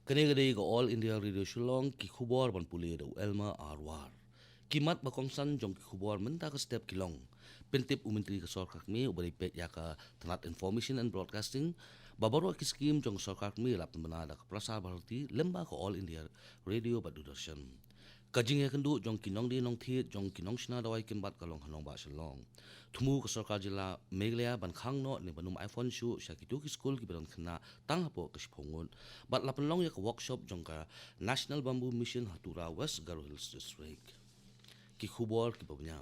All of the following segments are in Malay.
Kani ko All India Radio Shillong ki khubor ban puli do Elma Arwar. Kimat bakongsan jong ki khubor menta ka step kilong. Pentip umentri ka sorkak mi ubari pet ya ka Tanat Information and Broadcasting. Babaro ki skim jong sorkak mi lap menada ka prasar bharati lemba ko All India Radio Badudarshan. Kajing ya kendu jong kinong di nong thiet jong kinong sina dawai kimbat kalong hanong ba Shillong. Thumu ka sarkar jila Meghalaya ban khang no ne banum iPhone shu sha ki tu ki school ki ban khna tang hapo ka shphongun bat lapan long ya ka workshop jong ka National Bamboo Mission Hatura West Garo Hills District ki khubor ki babnya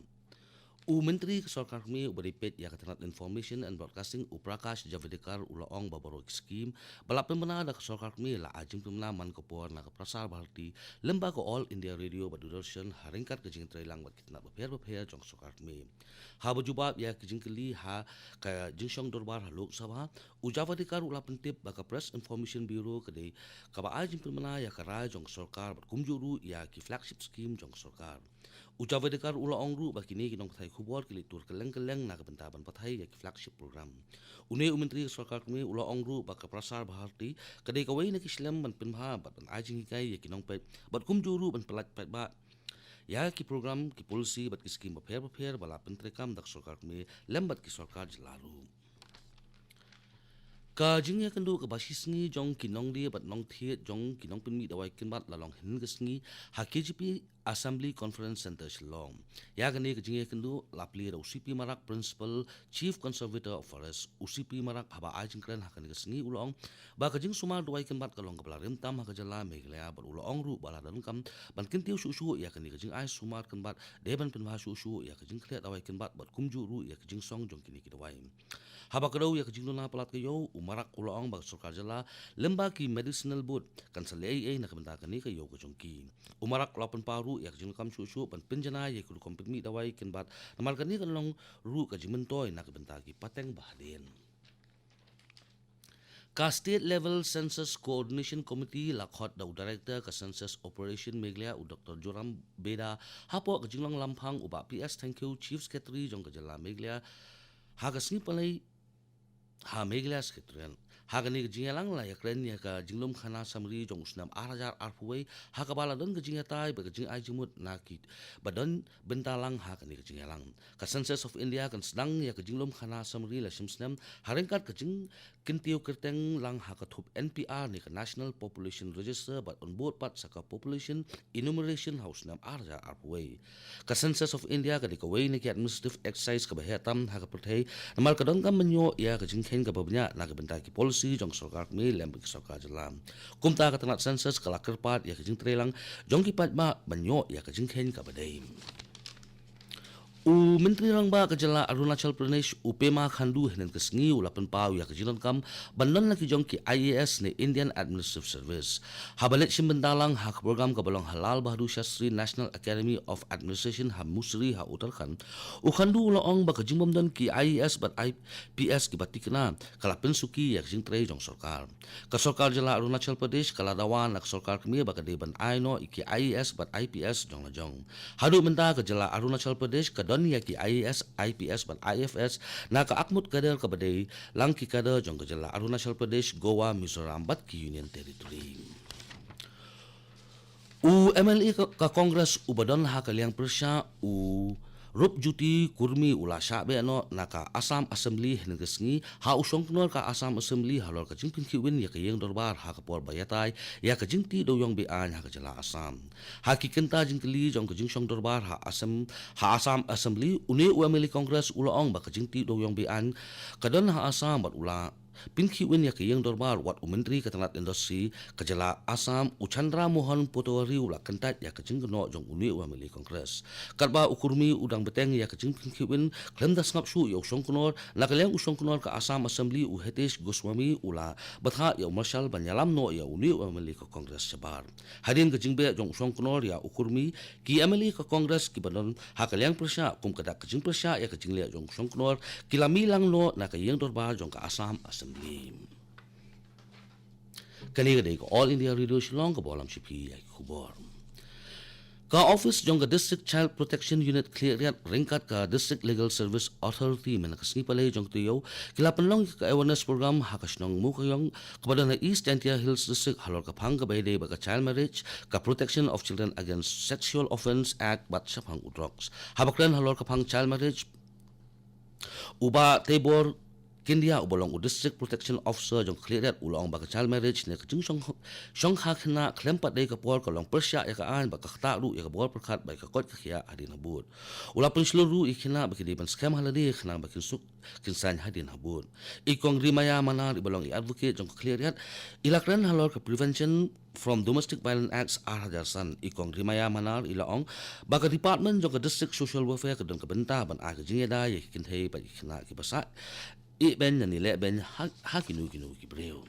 Menteri Sarkar kami ubari pet ya Tanat Information and Broadcasting Uprakash Javadekar ulaong babaro scheme balapan mana ada Sarkar kami la ajing pemna man kopor na prasar bharti lemba ko All India Radio Badudarshan haringkat kejing trailang bat kitna bapher jong Sarkar kami ha bajubab ya kejing keli ha ka jingsong dorbar ha Lok Sabha Ujavadekar ulapan tip baka Press Information Bureau kede ka ba ajing pemna ya kara jong Sarkar bat kumjuru ya ki flagship scheme jong Sarkar Ujavadekar ulaong ru bakini kinong thai khubor kili tur keleng-keleng na kabentaban pathai ya ki flagship program. Une Menteri Sarkar kami ula ongru baka prasar bharti kadai kawai na kislam ban pinha bat ban ajing kai ya kinong pet bat kumjuru ban pelat pet ba ya ki program ki policy bat ki scheme bapher bala pentrekam dak Sarkar kami lembat ki sarkar jelaru. Ka jingya kendu ke basis ngi jong kinong dia bat nong thiet jong kinong pinmi dawai kinbat lalong hin kesngi ha KGP Assembly Conference Center Shillong. Ya kani ke jingya kendu lapli da UCP Marak Principal Chief Conservator of Forest UCP Marak haba ajing kren ha kani kesngi ulong ba ka jing suma dawai kinbat kalong kepala rimtam ha ka jala Meghalaya bar ulong ru bala dan kam ban kintiu susu ya kani ke jing ai sumar kinbat deban pinwa susu ya ke jing klet dawai kinbat bat kumju ru ya ke jing song jong kini ki dawai. Haba kadau ya ke jing na palat kayo umarak ulaong bag sarkar jala lemba ki medicinal board kan salei na kabenta kani kayo ko jongki umarak lapan paru ya jing kam susu pan penjana ya ku kompet mi dawai kenbat namal kani kan long ru ka jimentoy na kabenta ki pateng bahden Ka State Level Census Coordination Committee lakhot daw Director ka Census Operation Meghalaya Dr. Joram Beda hapo ka jinglong lampang uba PS thank you Chief Secretary jong ka jala Meghalaya ha ka sni palai ha Meghalaya Secretary ha ka ni jingalang la ya kren ya ka jinglom khana samri jong usnam arajar arpuai ha ka bala don ka jingatai ba ka jing ai jimut nakit badan bentalang ha ka ni jingalang ka Census of India kan sedang ya ka jinglom khana samri la simsnam haringkat ka jing kintiu kerteng lang ha ka thup NPR ni ka National Population Register but on board pat sa ka Population Enumeration House nam arajar arpuai ka Census of India ka di ka way ni ki administrative exercise ka bahetam ha ka perthai namal ka don ka menyo ya ka jing khen ka babnya na ka benta ki policy jong sarkar mi lem ki sarkar jalam kumta ka Tanat Census kala kerpat ya ka jing trelang jong ki pat ma banyo ya ka jing khen ka badai Menteri rang ba ka jala Arunachal Pradesh upema khandu henen kesngi ulapan pau ya ka jinon kam bandon laki jong ki IAS ni Indian Administrative Service habalet simbendalang ha program ka balong halal Bahadur Shastri National Academy of Administration ha Musri ha Uttarakhand u khandu ulaong ba ka jingbom don ki IAS bat IPS ki batikna kala pensuki ya jing tre jong sarkar ka sarkar jala Arunachal Pradesh kala dawan nak sarkar kmi ba ka deban aino ki IAS bat IPS jong la jong hadu menta ka jala Arunachal Pradesh ka ya ki IAS, IPS ban IFS na ka akmut kader ka badai lang ki kader jong ka jala Arunachal Pradesh, Goa, Mizoram bat ki Union Territory. MLA ka Congress ubadon ha kaliang persya rup juti kurmi ula syabe no naka Assam Assembly henen kesngi ha usong knor ka Assam Assembly halor ka jingpin kiwin ya kayeng dorbar ha kapor bayatai ya ka jingti doyong be an ha ka jala Assam ha ki kenta jingkeli jong ka jingsong dorbar ha Assam Assembly une UML Congress ulaong ba ka jingti doyong be an kadon ha Assam bat ula Pinki win ya kayang dorbar wat Menteri ka Tanat Industri kajala Assam Uchandra Mohan Potowari ula kentat ya kajing keno jong uni UML Congress karba ukurmi udang beteng ya kajing pinki win klem das ngap su ya usong kunor na kaliang usong kunor ka Assam Assembly Hitesh Goswami ula batha ya marshal banyalam no ya uni UML ka Congress sabar hadin kajing be jong usong kunor ya ukurmi ki MLA ka Congress ki banon ha kaliang persya kum kada kajing persya ya kajing le jong usong kunor kilamilang no na kayang dorbar jong ka Assam Assembly Kani kadai ko All India Radio Shillong ka bolam shipi ay kubor. Ka office jong ka District Child Protection Unit clear ringkat ka District Legal Service Authority menakasni pala jong tuyo kilapan long ka awareness program hakas nong mukayong kepada na East Antia Hills District halor ka pang ka bayde ba ka child marriage ka Protection of Children Against Sexual Offense Act bat sapang udroks habaklan halor ka pang child marriage uba tebor Kindia ubolong u District Protection Officer jong clear ulong ba ka child marriage ne ka jing song hak na klempat dei ka por ka long persya ya ka an ba ka khata ru ya ka bor perkhat ba ka kot ka khia adin habut ula pun seluruh ikina ba ki ban scam haladi khna ba kin suk kinsan hadin habut ikong rimaya mana ubolong i advocate jong clear ilakran halor ka prevention from Domestic Violence Acts Arhajasan ikong rimaya manar ilaong baka department jong ka District Social Welfare ka don ka benta ban a ka jingeda ya kin thei ba ikna ki basa ben ni le ben hakinu ki breu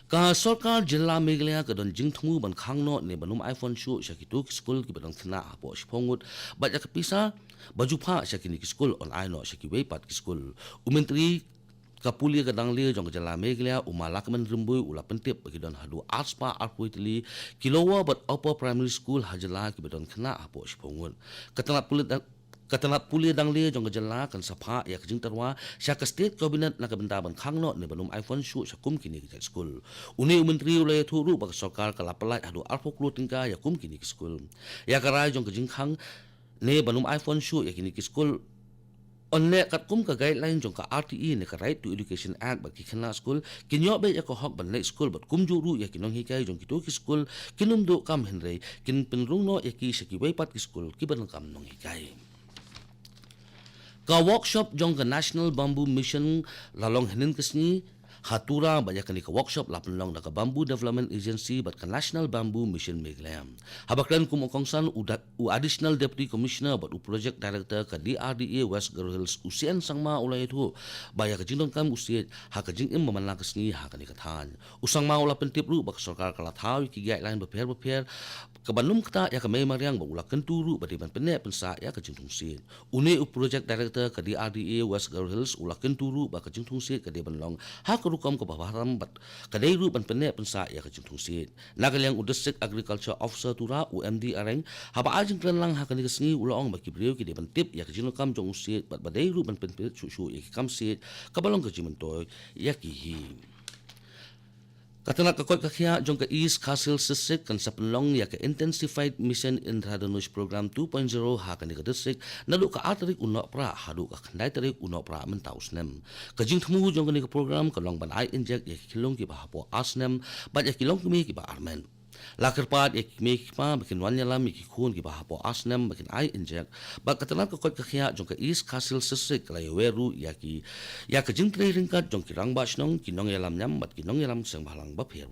ka sarkar jilla Meghalaya ka don jingthmu ban khangno ne banum iPhone shu shakitu ki school ki badang thna apo shpongut ba ya ka pisa bajupha shakini ki school on aino shaki weipat ki school umentri kapuli ka dangli jong jilla Meghalaya umalak man rimbui ula pentip bagi don hadu arspa arpuitli kilowa but upper primary school hajala ki badon thna apo shpongut Katanap puli dangli jong jalla kan sapha ya kajing tarwa sya ka state cabinet na kabentaban khangno ne banum iPhone shu sakum kini ki school uni menteri ulay thuru bag sarkar kala palai adu arpo klutingka ya kum kini ki school ya karai jong kajing khang ne banum iPhone shu ya kini ki school onne kat kum ka guideline jong ka RTE ne ka Right to Education Act bag ki khana school kinyo be ya ko hok ban school bat kum juru ya kinong hikai jong kitu ki school kinum do kam henrei kin penrung no ya ki saki weipat ki school ki ban kam nong hikai ka workshop jong ka National Bamboo Mission lalong hinin kasni hatura banyak kani ka workshop lapon long na ka Bamboo Development Agency bat ka National Bamboo Mission Meghalaya habaklan kumokongsan u Additional Deputy Commissioner bat u Project Director ka DRDA West Garo Hills usian sangma ulay itu baya ka jingdong kam usiat ha ka jingim mamanla kasni ha kani ka than usang ma ula pentip ru bak sarkar kala thaw ki guideline beper kabanum kata ya ka may mariang ba ula kenturu ba di ban penne pensa ya ka jingtung sit une u Project Director ka DRDA West Garo Hills ula kenturu ba ka jingtung sit ka di ban long ha rukam ko babaram bat kadai ru ban penne pensa ya ka jingtung sit nagalyang u District Agriculture Officer tura UMD areng haba ajing klan lang ha kani kasni ulong ba ki breu ki de ban tip ya ka jingkam jong sit bat badai ru ban pen chu ya ki kam sit kabalong ka jimentoy ya ki hi Katana ka kot kakhya jong ka East Khasi District kan sa penlong ya ka Intensified Mission Intravenous Program 2.0 ha kan ka district nalu ka atarik uno pra hadu ka khandai tarik uno pra mentaus nem ka jing thmu jong ka program ka long ban ai inject ya kilong ki ba hapo asnem ba ya kilong ki ba armen Lakerpat ek mek pa bikin wanya lam ki khun ki ba hapo asnem bikin ai inject ba katana ka kot kakhya jong ka East Khasi District la weru ya ka jing tre ringkat jong ki rang ba snong ki nong yalam nyam bat ki nong yalam sang balang ba pher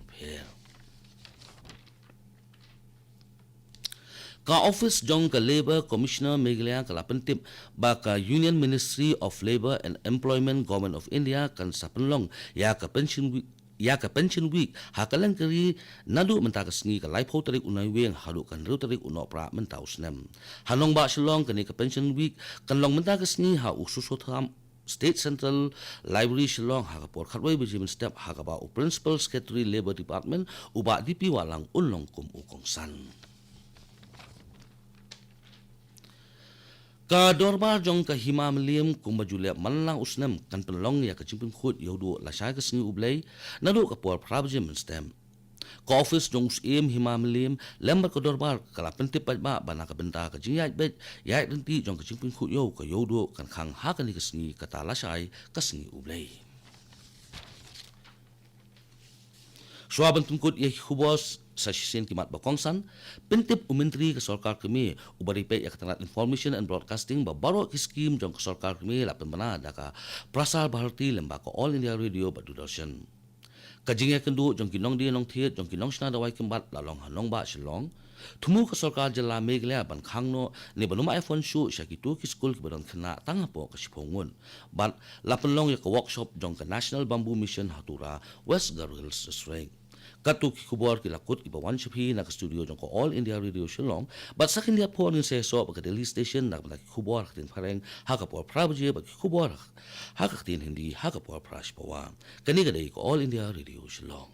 ka office jong ka Labor Commissioner Meghalaya kala pentip ba ka Union Ministry of Labour and Employment Government of India kan sa penlong ya ka pension week hakalan kari nadu mentakas ni ka laipo tarik unai weng hadu kan ru tarik uno pra mentaus nem hanong ba Shillong kani ka pension week kan long mentakas ni ha ususo tham State Central Library Shillong ha ka por khatwai bejimen step ha ka ba u Principal Secretary Labor Department uba DP walang unlong kum ukongsan ka dorbar jong ka himamliam kumbajule manlang usnem kan penlong ya ka chimpin khut yodu la sha ka singi ublei nadu ka por prabjem stem ka office jong usem himamliam lembar ka dorbar kala pentip ba bana ka benta ka jingyat bet ya denti jong ka chimpin khut yo ka yodu kan khang ha ka ni ka singi ka ta la shai ka singi ublei Swaban tungkut ya khubos sa sisen kimat bakongsan pentip umentri ke sarkar kami ubaripe ya katanat information and broadcasting babaro ki scheme jong ke sarkar kami la pembana daka prasar bharati lemba ko all India radio badudarshan kajingya kendu jong kinong di nong thiet jong kinong sna dawai kembat lalong hanong ba Shillong thumu ke sarkar jilla Meghalaya ban khangno ne banuma iPhone shu shakitu ki school ki badon khna tangapo ka siphongun ban lapenlong ya ka workshop jong ka National Bamboo Mission hatura West Garo Hills District Katuk kubor ki lakut ki bawan shiphi na studio jong ko All India Radio Shillong but sakin dia po ni se so ka Delhi station na ki kubor tin pareng ha ka por prabje ba ki kubor ha ka tin hindi ha ka por prash pawa kani ga dei ko All India Radio Shillong